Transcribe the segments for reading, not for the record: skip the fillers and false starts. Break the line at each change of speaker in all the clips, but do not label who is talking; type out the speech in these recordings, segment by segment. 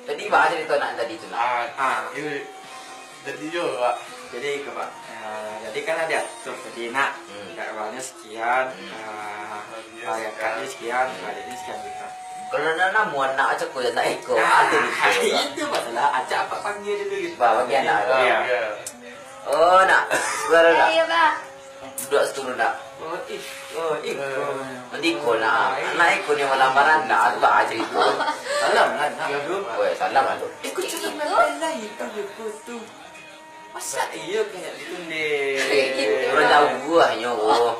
Tadi bahas cerita nak tadi tu nak.
Itu jadi juga.
Jadi ke Pak, jadi kan ada tuh jadi nak awalnya sekian, kakaknya sekian, adiknya sekian gitu.
Kalau nak muat nak acak kau nak ikut.
Itu masalah acak apa panggil dulu gitu.
Bagian nak.
Iya.
Oh nak, suara nak.
Iya, Pak.
Duduk seturun nak.
Ikut.
Nanti kau nak. Nak ikut ni malam-malam nak. Aku tak ajar itu.
Salam lah nak.
Weh, salam lah tu.
Ikut juga masalah itu ikut tuh. Masa iya kayak gitu deh.
Orang jauh gua hanya.
Oh.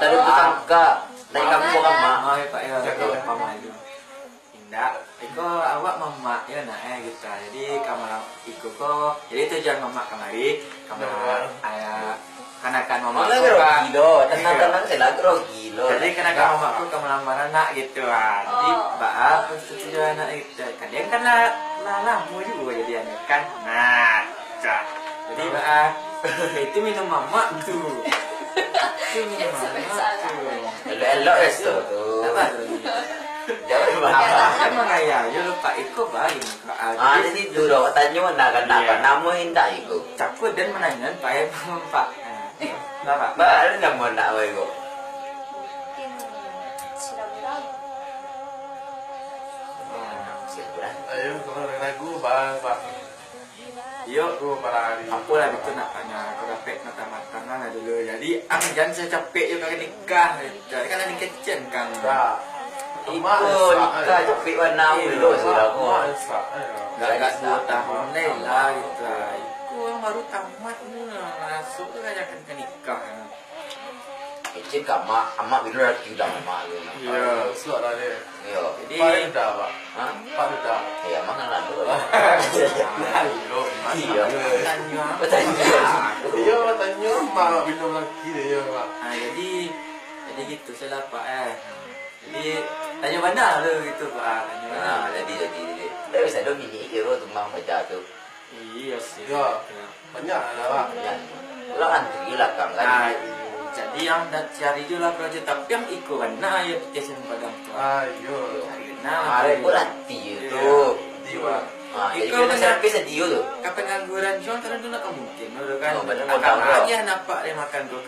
Dari kakak. Dari kampung mak.
Oh ya Pak ya. Jaga mama itu. Indah. Iko awak mama ya nak gitu. Jadi kamar iko kok. Jadi tujuan mama kemari kamar ayah kanakan mama.
Mana gerok kilo. Tenang-tenang saya lagi gerok kilo.
Jadi kanakan mama aku kamar anak gitu kan. Jadi bapak tujuan anak itu. Kadang kan lah mau juga jadi anak kan. Nah, jadi bapak itu minum mama tuh. Itu minum mama tuh.
Elok itu.
Apa tuh?
Jangan bahas.
Emang ayah, ya lupa ikut baik.
Jadi dulu tanya nak kenapa namu hendak ikut.
Cakut dan menanyakan Pak ya Pak. Bapak.
Baru namu nak ikut.
Mungkin siram-siram.
Ayo kalau ragu Pak.
Yuk,
Aku parah.
aku lah itu nak tanya, aku dapat mata-mata lah dulu. Jadi, jangan saya capek juga nikah. Jadi kan ada kecil kan.
Ikut nikah cepet warna dulu sudah aku.
Gak 2 tahun lah gitu. Ikut baru tamat ni masuk tu kan akan ke nikah.
Kecil kat mak, amak bila lagi dah mak tu.
Iya, suat lah dia.
Yo.
Jadi,
Pak dah Pak.
Ha?
Pak dah.
Ya makan lah tu.
Iya.
tanya apa?
Iya, tanya mak minum lagi dia Pak.
Jadi gitu saya lah Pak Jadi tanya mana lu gitu Pak. Tanya mana?
Jadi. Tapi saya dah mini kira tu mak baca tu.
Iya sih.
Ya. Banyak lah Pak.
Pulang antri lah kang
Nah,
kan.
jadi yang dah cari je lah projek tapi yang ikut mana ya petition padang tu.
Ayo.
Cari nah.
Mari pun hati tu.
Jiwa.
Jadi
Ikut
kita
mana?
servis dia tu.
Kapan pengangguran cuma karena tu nak mungkin, kan?
Oh, benar,
Akan
benar.
aja nampak dia makan tu.